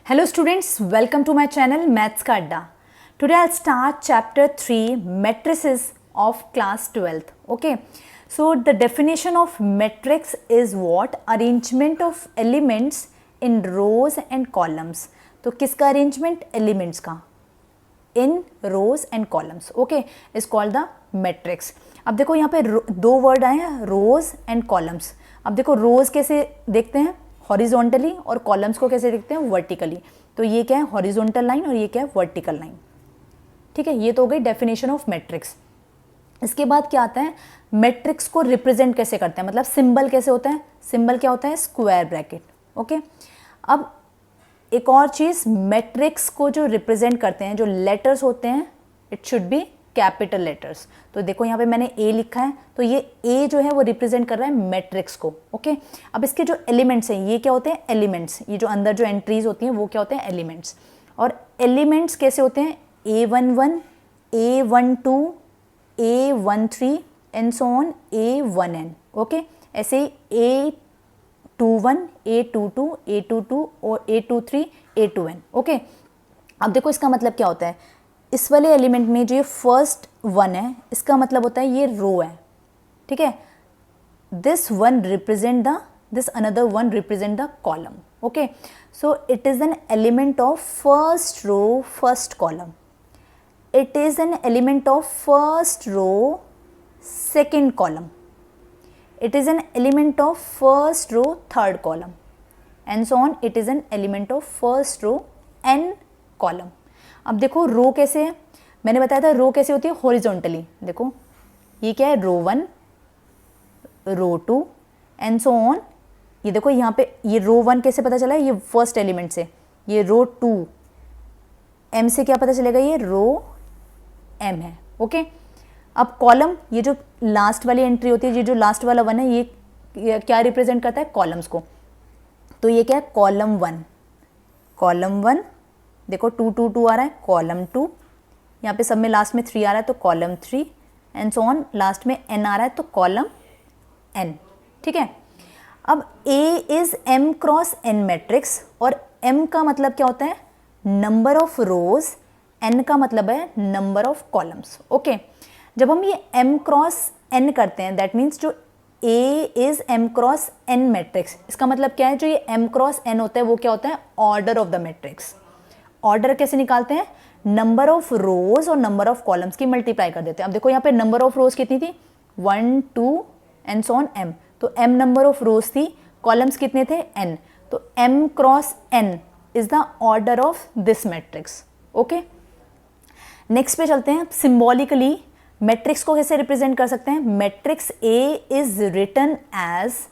Hello students, welcome to my channel Maths का अड्डा. Today I'll start chapter 3 matrices of class 12th. Okay, so the definition of matrix is what? Arrangement of elements in rows and columns. तो किसका arrangement? Elements का in rows and columns. Okay, is called the matrix. अब देखो यहाँ पे दो word आए हैं, rows and columns. अब देखो rows कैसे देखते हैं, हॉरिजॉन्टली, और कॉलम्स को कैसे देखते हैं, वर्टिकली. तो ये क्या है, हॉरिजॉन्टल लाइन, और ये क्या है, वर्टिकल लाइन. ठीक है, ये तो हो गई डेफिनेशन ऑफ मैट्रिक्स. इसके बाद क्या आता है, मैट्रिक्स को रिप्रेजेंट कैसे करते हैं, मतलब सिंबल कैसे होता है. सिंबल क्या होता है, स्क्वायर ब्रैकेट. ओके, अब एक और चीज, मैट्रिक्स को जो रिप्रेजेंट करते हैं, जो लेटर्स होते हैं, it should B capital letters. तो देखो यहाँ पे मैंने ए लिखा है, तो ये ए जो है वो रिप्रेजेंट कर रहा है मैट्रिक्स को. ओके, अब इसके जो एलिमेंट्स हैं, ये क्या होते हैं, एलिमेंट्स. ये जो अंदर जो एंट्रीज होती हैं वो क्या होते हैं, एलिमेंट्स. और एलिमेंट्स कैसे होते हैं, A11, A12, A13 and so on A1n. Okay, ऐसे ही A21, A22, A22 और A23, A2n. ओके, अब देखो इसका मतलब क्या होता है, इस वाले एलिमेंट में जो ये फर्स्ट वन है, इसका मतलब होता है ये रो है. ठीक है, this one represent the, this another one represent the column. Okay, so it is an element of first row first column. It is an element of first row second column. It is an element of first row third column and so on. It is an element of first row N column. अब देखो रो कैसे है, मैंने बताया था रो कैसे होती है, हॉरिजॉन्टली. देखो ये क्या है, रो 1, रो 2 एंड सो ऑन. ये देखो यहाँ पे ये रो 1 कैसे पता चला है, ये फर्स्ट एलिमेंट से. ये रो 2 एम से क्या पता चलेगा, ये रो एम है. ओके, अब कॉलम, ये जो लास्ट वाली एंट्री होती है, ये जो लास्ट वाला वन है, ये क्या रिप्रेजेंट करता है, कॉलम्स को. तो ये क्या है, कॉलम 1, कॉलम 1. देखो 2 2 2 आ रहा है, कॉलम 2. यहाँ पे सब में लास्ट में 3 आ रहा है, तो column 3 and so on. Last में n आ रहा है, तो कॉलम n. ठीक है, अब A is m cross n matrix, और m का मतलब क्या होता है, नंबर ऑफ रोज. n का मतलब है नंबर ऑफ कॉलम्स. ओके, जब हम ये m क्रॉस n करते हैं, दैट मीन्स जो A is m cross n matrix, इसका मतलब क्या है, जो ये m क्रॉस n होता है वो क्या होता है, order of the matrix. Order कैसे निकालते हैं, नंबर ऑफ रोज और नंबर ऑफ कॉलम्स की मल्टीप्लाई कर देते हैं. अब देखो यहाँ पे नंबर ऑफ रोज कितनी थी, 1 2 एंड सो ऑन m. तो m नंबर ऑफ रोज थी, कॉलम्स कितने थे, n. तो m cross n is the order of this matrix. Okay, next पे चलते हैं. सिंबॉलिकली मैट्रिक्स को कैसे रिप्रेजेंट कर सकते हैं, matrix A is written as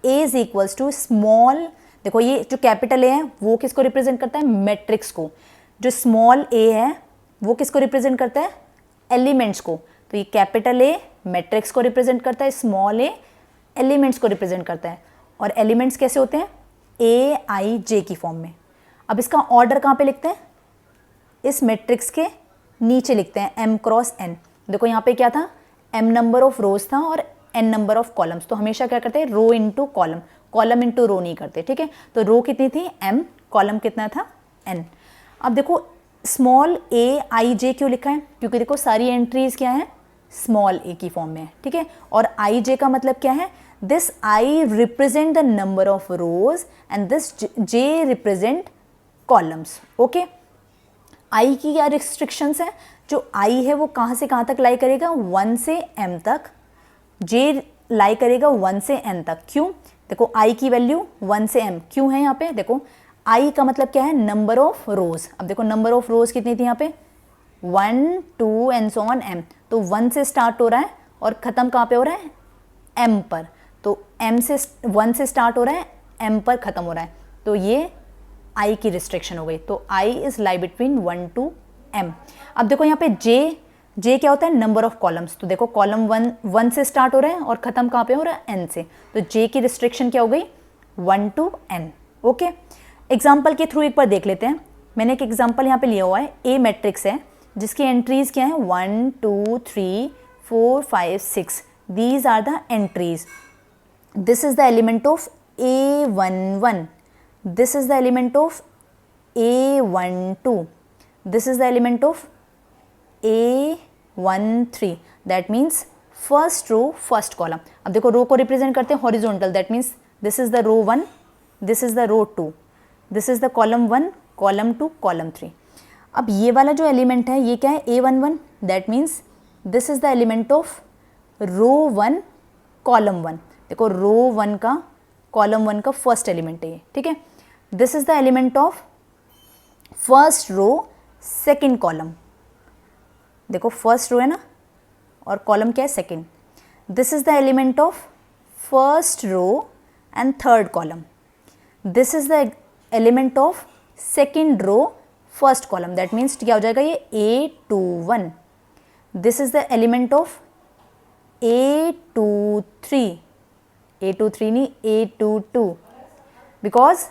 A is equals to small. देखो ये जो कैपिटल ए है वो किसको रिप्रेजेंट करता है, मैट्रिक्स को. जो स्मॉल ए है वो किसको रिप्रेजेंट करता है, एलिमेंट्स को. तो ये कैपिटल ए मैट्रिक्स को रिप्रेजेंट करता है, स्मॉल ए एलिमेंट्स को रिप्रेजेंट करता है. और एलिमेंट्स कैसे होते हैं, ए आई जे की फॉर्म में. अब इसका ऑर्डर कहाँ पे लिखते हैं, इस मैट्रिक्स के नीचे लिखते हैं, m क्रॉस n. देखो यहाँ पे क्या था, m नंबर ऑफ रोज था और n नंबर ऑफ कॉलम्स. तो हमेशा क्या करते हैं, row into column, column into row नहीं करते. ठीक है, तो रो कितनी थी, m, कॉलम कितना था, n. अब देखो स्मॉल a i j क्यों लिखा है, क्योंकि देखो सारी एंट्रीज क्या है, स्मॉल a की फॉर्म में है. ठीक है, और i j का मतलब क्या है, this i represent the number of rows and this j represent columns. Okay, i की क्या रिस्ट्रिक्शंस है, जो i है वो कहाँ से कहाँ तक लाई करेगा, 1 से m तक. j लाई करेगा 1 से n तक. क्यों, देखो i की वैल्यू 1 से m क्यों है यहाँ पे, देखो i का मतलब क्या है, नंबर ऑफ रोज. अब देखो नंबर ऑफ रोज कितनी थी यहाँ पे, 1 2 एंड सो ऑन m. तो 1 से स्टार्ट हो रहा है और ख़त्म कहाँ पे हो रहा है, m पर. तो m से 1 से स्टार्ट हो रहा है, m पर ख़त्म हो रहा है. तो ये i की रिस्ट्रिक्शन हो गई. तो i is lie between 1 to m. अब देखो यहाँ पे j क्या होता है, नंबर ऑफ कॉलम्स. तो देखो कॉलम 1 से स्टार्ट हो रहा है और खत्म कहाँ पे हो रहा है, n से. तो j की रिस्ट्रिक्शन क्या हो गई, 1 to n. ओके, एग्जाम्पल के थ्रू एक बार देख लेते हैं. मैंने एक एग्जाम्पल यहाँ पे लिया हुआ है, A मैट्रिक्स है जिसकी एंट्रीज क्या है, 1 2 3 4 5 6. These are the entries. This is the element of A11. This is the element of A12, this is the element of A13, that means first row first column. अब देखो row को represent करते हैं horizontal, that means this is the row 1, this is the row 2, this is the column 1, column 2, column 3. अब ये वाला जो element है ये क्या है, A11, that means this is the element of row 1 column 1. देखो रो 1 का कॉलम 1 का फर्स्ट एलिमेंट है ये, ठीक है. This is the element of first row second column. देखो फर्स्ट रो है ना और कॉलम क्या है, second. This is the element of first row and third column. This is the element of second row first column, that means क्या हो जाएगा ये A21. This is the element of A23, A23 नहीं A22, because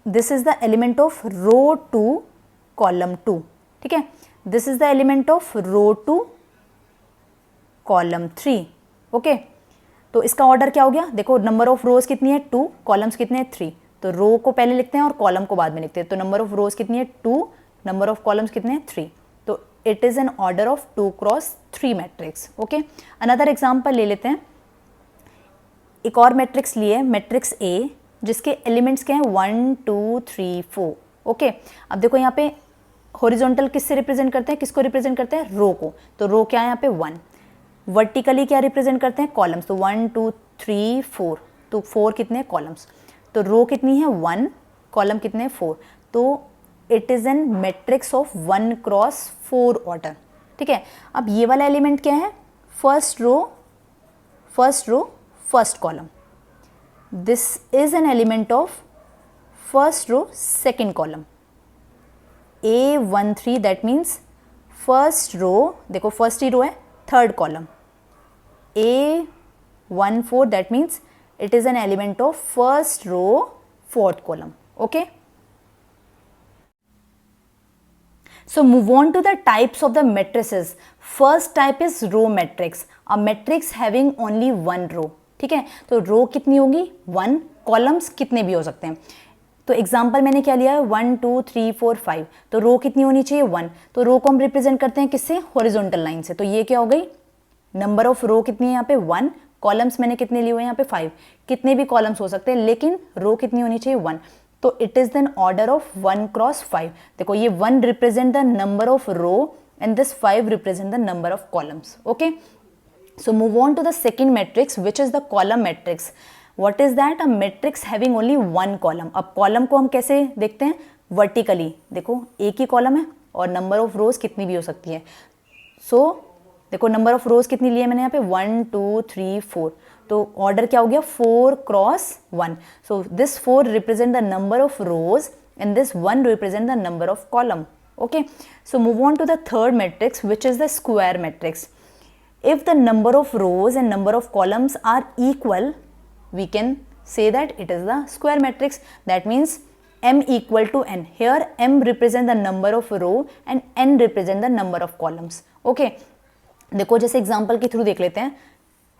this is the element of row 2 column 2, ठीक है. This is the element of row 2 column 3, okay. तो इसका order क्या हो गया, देखो नंबर ऑफ रोज कितनी है 2, कॉलम्स कितने हैं 3, तो रो को पहले लिखते हैं और कॉलम को बाद में लिखते हैं. तो नंबर ऑफ रोज कितनी है 2, नंबर ऑफ कॉलम्स कितने हैं 3, तो it is N order of 2 cross 3 matrix, okay. Another example ले लेते हैं. एक और मैट्रिक्स लिए, मैट्रिक्स ए, जिसके एलिमेंट्स क्या हैं 1 2 3 4, ओके. अब देखो यहाँ पे हॉरिजॉन्टल किससे रिप्रेजेंट करते हैं, किसको रिप्रेजेंट करते हैं, रो को. तो रो क्या है यहाँ पे 1. वर्टिकली क्या रिप्रेजेंट करते हैं, कॉलम्स. तो 1 2 3 4, तो 4 कितने कॉलम्स. तो रो कितनी है 1, कॉलम कितने 4, तो it is an matrix of 1 cross 4 order, ठीक है. अब ये वाला एलिमेंट क्या है, first row first column. This is an element of first row second column. A13, that means first row, देखो फर्स्ट ही रो है third column. A14, that means it is an element of first row fourth column, okay. So move on to the types of the matrices. First type is row matrix, a matrix having only one row, ठीक है. तो रो कितनी होगी 1, columns कितने भी हो सकते हैं. तो एग्जाम्पल मैंने क्या लिया है 1 2 3 4 5, तो रो कितनी होनी चाहिए 1. तो रो को हम रिप्रेजेंट करते हैं किससे, हॉरिजॉन्टल लाइन से. तो ये क्या हो गई, नंबर ऑफ रो कितनी है यहाँ पे 1, कॉलम्स मैंने कितने लिए हुए यहाँ पे 5, कितने भी कॉलम्स हो सकते हैं लेकिन रो कितनी होनी चाहिए 1. तो it is then order of 1 cross 5. देखो ये 1 represent the number of row and this 5 represent the number of columns, okay. So move on to the second matrix which is the column matrix. What is that, a matrix having only 1 column. अब column को हम कैसे देखते हैं, vertically. देखो एक ही column है और नंबर ऑफ रोज कितनी भी हो सकती है. सो देखो नंबर ऑफ रोज कितनी लिए मैंने यहाँ पे 1 2 3 4, तो ऑर्डर क्या हो गया 4 cross 1. So this 4 represent the number of rows and this 1 represent the number of column, okay. So move on to the third matrix which is the square matrix. If the number of rows and number of columns are equal, we can say that it is the square matrix. That means m equal to n. Here m represent the number of row and n represent the number of columns, okay. देखो जैसे example के through देख लेते हैं.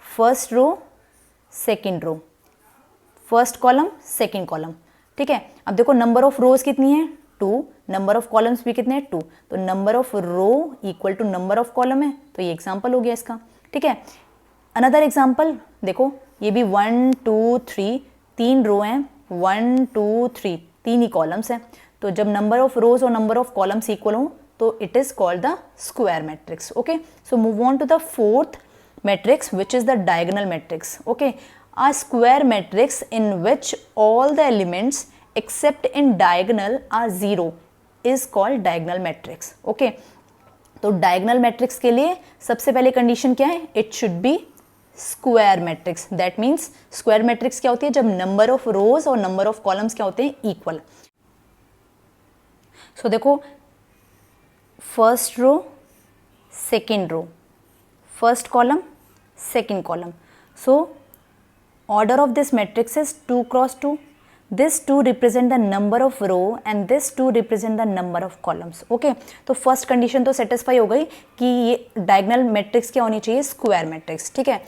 First row second row, first column second column, ठीक है. अब देखो नंबर ऑफ रोज कितनी है 2, नंबर ऑफ कॉलम्स भी कितने हैं 2, तो number of row equal to number of column है. तो ये एग्जांपल हो गया इसका, ठीक है. अनदर एग्जांपल देखो, ये भी 1 2 3, 3 रो हैं, 1 2 3, 3 ही कॉलम्स हैं. तो जब नंबर ऑफ रोज और नंबर ऑफ कॉलम्स इक्वल हो तो it is called the square matrix, okay. So move on to the fourth matrix which is the diagonal matrix, okay. A square matrix in which all the elements except in diagonal are 0 is called diagonal matrix, okay. तो diagonal matrix के लिए सबसे पहले condition क्या है, it should be square matrix. That means square matrix क्या होती है, जब नंबर ऑफ रोज और नंबर ऑफ कॉलम्स क्या होते हैं इक्वल. सो देखो first row second row, first column second column. So order of this matrix is 2 cross 2. This 2 represent the number of row and this 2 represent the number of columns, okay. तो first condition तो satisfy हो गई कि ये diagonal matrix क्या होनी चाहिए, square matrix, ठीक है.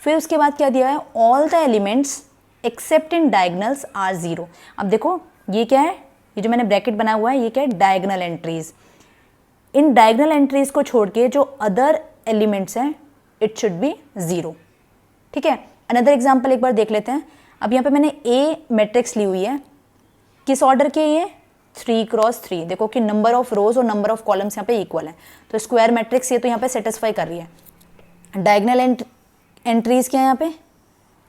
फिर उसके बाद क्या दिया है, all the elements except in diagonals are 0. अब देखो ये क्या है ये जो मैंने ब्रैकेट बनाया हुआ है ये क्या है, डायगनल एंट्रीज। इन डायगनल एंट्रीज को छोड़ के जो अदर एलिमेंट्स हैं इट शुड बी 0, ठीक है। अनदर एग्जाम्पल एक बार देख लेते हैं। अब यहाँ पे मैंने ए मैट्रिक्स ली हुई है, किस ऑर्डर के, ये 3 क्रॉस 3। देखो कि नंबर ऑफ रोज और नंबर ऑफ कॉलम्स यहाँ पे इक्वल है, तो स्क्वायर मैट्रिक्स ये तो यहाँ पे सेटिस्फाई कर रही है। डायगनल एंट्रीज क्या है यहाँ पे,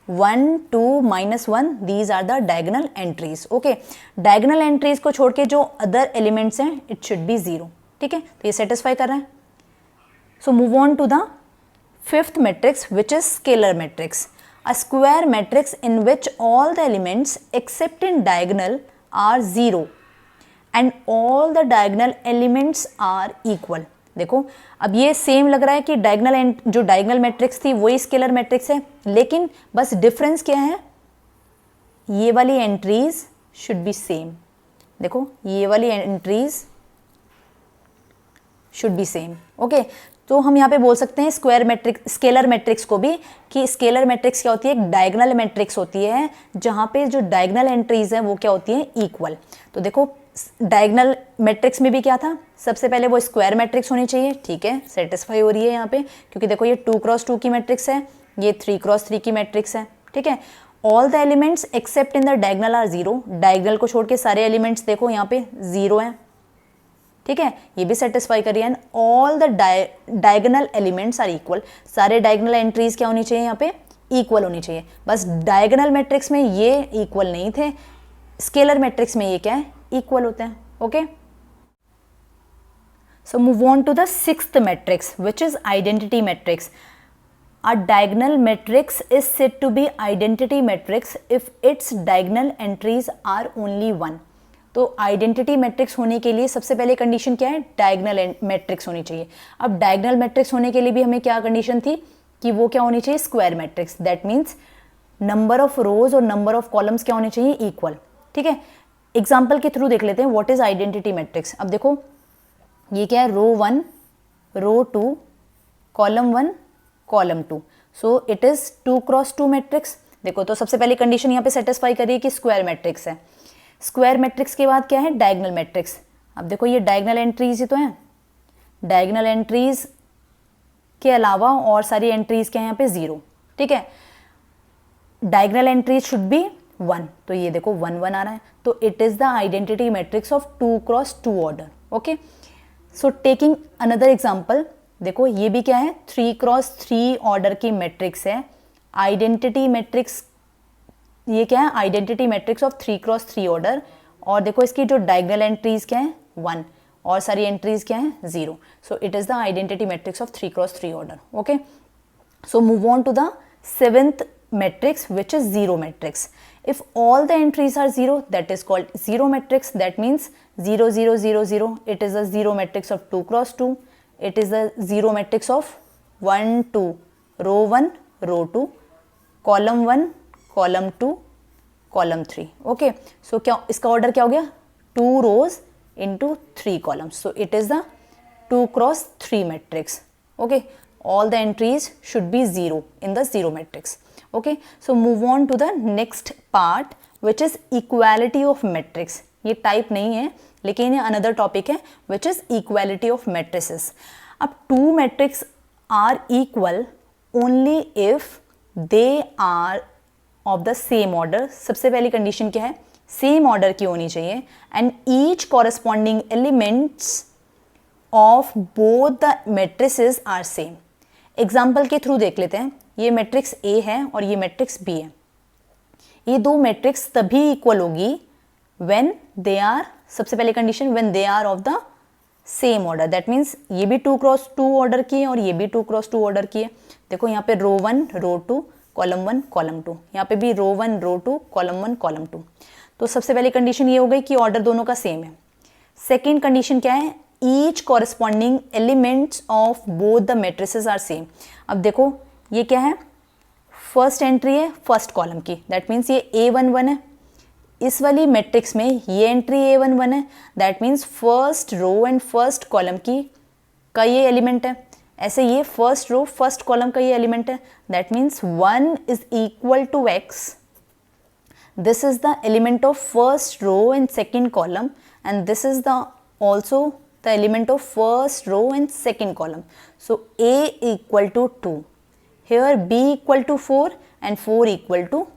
1 2 -1, these are the diagonal entries. Okay, diagonal entries को छोड़ के जो अदर एलिमेंट्स हैं इट शुड बी 0, ठीक है, तो ये सेटिस्फाई कर रहा है। So move on to the fifth matrix which is scalar matrix. A square matrix in which all the elements except in diagonal are 0 and all the diagonal elements are equal। देखो अब ये same लग रहा है कि जो diagonal matrix थी वही स्केलर मैट्रिक्स है, लेकिन बस डिफरेंस क्या है, ये वाली एंट्रीज शुड बी सेम। देखो ये वाली entries should be same. Okay, तो हम यहाँ पे बोल सकते हैं स्केलर मैट्रिक्स को भी कि स्केलर मैट्रिक्स क्या होती है, एक डायगनल मैट्रिक्स होती है जहाँ पे जो डायगनल एंट्रीज हैं वो क्या होती हैं, इक्वल। तो देखो डायगनल मैट्रिक्स में भी क्या था, सबसे पहले वो स्क्वायर मैट्रिक्स होनी चाहिए, ठीक है, सेटिस्फाई हो रही है यहाँ पे, क्योंकि देखो ये 2 क्रॉस 2 की मैट्रिक्स है, ये 3 क्रॉस 3 की मैट्रिक्स है, ठीक है। All the elements except in the diagonal are 0, diagonal को छोड़ के सारे एलिमेंट्स देखो यहाँ पे 0 हैं, ठीक है, ये भी सेटिस्फाई करिए। And all the diagonal elements are equal, सारे डायगनल एंट्रीज क्या होनी चाहिए यहाँ पे, इक्वल होनी चाहिए। बस डायगनल मैट्रिक्स में ये इक्वल नहीं थे, स्केलर मैट्रिक्स में ये क्या है, इक्वल होते हैं। Okay, so move on to the sixth matrix which is identity matrix. A diagonal matrix is said to be identity matrix if its diagonal entries are only 1। तो identity matrix होने के लिए सबसे पहले कंडीशन क्या है, डायगनल मैट्रिक्स होनी चाहिए। अब डायगनल मैट्रिक्स होने के लिए भी हमें क्या कंडीशन थी कि वो क्या होनी चाहिए, square matrix. That means number of रोज और नंबर ऑफ कॉलम्स क्या होने चाहिए, इक्वल, ठीक है। एग्जाम्पल के थ्रू देख लेते हैं व्हाट इज आइडेंटिटी मैट्रिक्स। अब देखो ये क्या है, रो 1 रो 2 column 1 column 2, so it is 2 cross 2 matrix. देखो तो सबसे पहली कंडीशन यहाँ पे सेटिस्फाई करिए कि स्क्वायर मैट्रिक्स है। स्क्वायर मैट्रिक्स के बाद क्या है, डायगनल मैट्रिक्स। अब देखो ये डायगनल एंट्रीज ही तो हैं, डायगनल एंट्रीज के अलावा और सारी एंट्रीज क्या है यहाँ पे 0, ठीक है। डायगनल एंट्रीज शुड बी 1, तो ये देखो 1 1 आ रहा है, तो it is the identity matrix of 2 cross 2 order. Okay, so taking another example, देखो ये भी क्या है, 3 क्रॉस 3 ऑर्डर की मैट्रिक्स है। आइडेंटिटी मैट्रिक्स ये क्या है, identity matrix of 3 cross 3 order, और देखो इसकी जो डायगनल एंट्रीज क्या है 1 और सारी एंट्रीज क्या है 0, so it is the identity matrix of 3 cross 3 order. Okay, so move on to the seventh matrix which is zero matrix. If all the entries are 0 that is called zero matrix. That means 0 0 0 0, it is a zero matrix of 2 cross 2, it is the zero matrix of 1 2 row 1 row 2 column 1 column 2 column 3। Okay, सो क्या इसका order क्या हो गया, 2 rows into 3 columns, so it is the 2 cross 3 matrix। Okay, all the entries should be 0 in the zero matrix। okay, so move on to the next part which is equality of matrix। ये type नहीं है लेकिन ये another topic है which is equality of matrices. अब 2 matrix are equal only if they are of the same order. सबसे पहली condition क्या है, सेम ऑर्डर की होनी चाहिए, and each corresponding elements of both the matrices are same. Example के थ्रू देख लेते हैं, ये मैट्रिक्स ए है और ये मैट्रिक्स बी है। ये दो मैट्रिक्स तभी इक्वल होगी व्हेन दे आर, सबसे पहले condition when they are of the same order. That means ये भी 2 क्रॉस 2 ऑर्डर की है और ये भी 2 क्रॉस 2 ऑर्डर की है। देखो यहाँ पे रो 1 रो 2 कॉलम 1 कॉलम 2, यहाँ पे भी रो 1 रो 2 कॉलम 1 कॉलम 2। तो सबसे पहली कंडीशन ये हो गई कि ऑर्डर दोनों का सेम है। सेकेंड कंडीशन क्या है, each corresponding elements of both the matrices are same. अब देखो ये क्या है, फर्स्ट एंट्री है फर्स्ट कॉलम की, दैट मीन्स ये A11 है। इस वाली मैट्रिक्स में ये एंट्री A11 है, that means first row and first column की का ये एलिमेंट है। ऐसे ये फर्स्ट रो फर्स्ट कॉलम का ये एलिमेंट है, that means 1 is equal to x, this is the element of first row and second column, and this is the also the element of first row and second column. So A equal to 2, here B equal to 4 and 4 equal to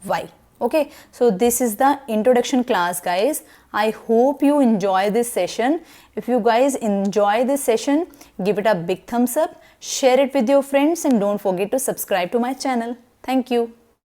Y. Okay, so this is the introduction class, guys. I hope you enjoy this session. If you guys enjoy this session, give it a big thumbs up, share it with your friends, and don't forget to subscribe to my channel. Thank you.